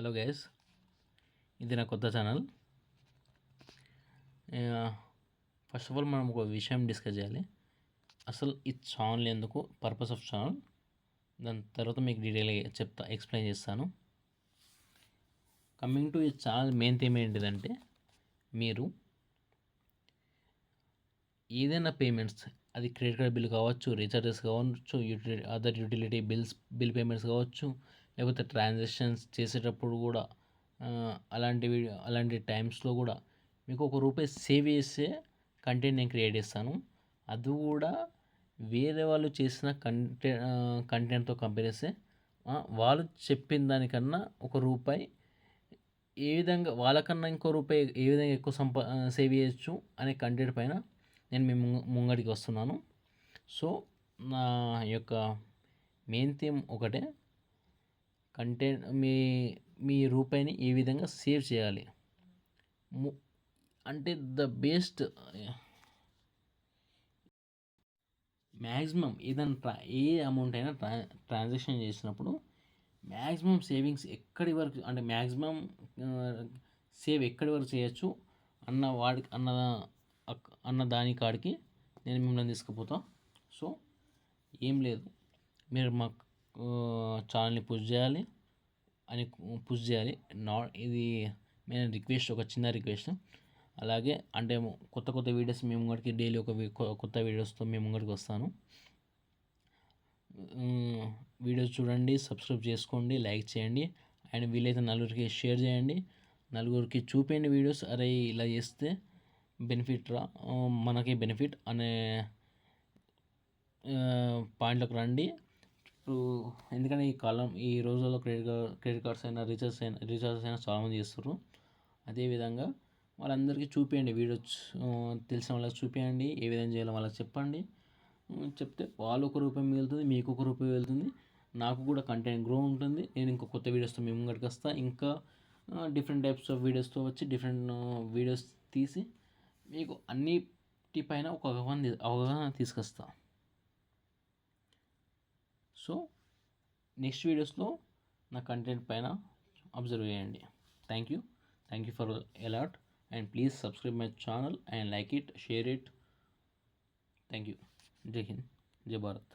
Hello guys, ఇది నా కొత్త ఛానల్. ఫస్ట్ ఆఫ్ ఆల్ మనం ఒక విషయం డిస్కస్ చేయాలి. అసలు ఈ ఛానల్ ఎందుకు, పర్పస్ ఆఫ్ ఛానల్, దాని తర్వాత మీకు డీటెయిల్గా ఎక్స్ప్లెయిన్ చేస్తాను. కమింగ్ టు ఈ ఛానల్ మెయిన్ థీమ్ ఏంటిదంటే, మీరు ఏదైనా పేమెంట్స్, అది క్రెడిట్ కార్డ్ బిల్ కావచ్చు, రీఛార్జెస్ కావచ్చు, అదర్ యూటిలిటీ బిల్ పేమెంట్స్ కావచ్చు, లేకపోతే ట్రాన్సాక్షన్స్ చేసేటప్పుడు కూడా అలాంటి టైమ్స్లో కూడా మీకు ₹1 సేవ్ చేసే కంటెంట్ నేను క్రియేట్ చేస్తాను. అది కూడా వేరే వాళ్ళు చేసిన కంటెంట్తో కంపేర్ చేస్తే వాళ్ళు చెప్పిన దానికన్నా ₹1 ఏ విధంగా, వాళ్ళకన్నా ₹1 ఏ విధంగా ఎక్కువ సేవ్ చేయొచ్చు అనే కంటెంట్ పైన నేను మీ ముంగడికి వస్తున్నాను. సో నా యొక్క మెయిన్ థీమ్ ఒకటే, కంటెంట్ మీ రూపాయిని ఏ విధంగా సేవ్ చేయాలి. అంటే ద బెస్ట్ మ్యాక్సిమం ఏదైనా ఏ అమౌంట్ అయినా ట్రాన్సాక్షన్ చేసినప్పుడు మ్యాక్సిమం సేవింగ్స్ ఎక్కడి వరకు, అంటే మ్యాక్సిమం సేవ్ ఎక్కడి వరకు చేయొచ్చు అన్న దాని కాడికి నేను మిమ్మల్ని తీసుకుపోతా. సో ఏం లేదు, మీరు మా ఛానల్ని పుష్ చేయాలి. ఇది నేను రిక్వెస్ట్, ఒక చిన్న రిక్వెస్ట్. అలాగే అంటే కొత్త వీడియోస్ మేము ముంగడికి డైలీ కొత్త వీడియోస్తో మేము ముంగడికి వస్తాను. వీడియోస్ చూడండి, సబ్స్క్రైబ్ చేసుకోండి, లైక్ చేయండి, అండ్ వీలైతే నలుగురికి షేర్ చేయండి. నలుగురికి చూపండి వీడియోస్, అరే ఇలా చేస్తే బెనిఫిట్ మనకి బెనిఫిట్ అనే పాయింట్లోకి రండి. ఇప్పుడు ఎందుకంటే ఈ రోజుల్లో క్రెడిట్ కార్డ్స్ అయినా రీఛార్జెస్ అయినా చాలామంది చేస్తారు. అదేవిధంగా వాళ్ళందరికీ చూపించండి, వీడియోస్ తెలిసిన వాళ్ళకి చూపించండి, ఏ విధంగా చేయాలో వాళ్ళకి చెప్పండి. చెప్తే వాళ్ళు ₹1 మిగులుతుంది, మీకు ₹1 వెళ్తుంది, నాకు కూడా కంటెంట్ గ్రో ఉంటుంది. నేను ఇంకా కొత్త వీడియోస్తో మేము ముంగడికి వస్తాను. ఇంకా డిఫరెంట్ టైప్స్ ఆఫ్ వీడియోస్తో వచ్చి డిఫరెంట్ వీడియోస్ తీసి మీకు అన్నిటిపైన ఒక అవగాహన తీసుకొస్తా. సో నెక్స్ట్ వీడియోస్లో నా కంటెంట్ పైన అబ్జర్వ్ చేయండి. Thank you for a lot, and please subscribe my channel and like it, share it. Thank you. జై హింద్, జై భారత్.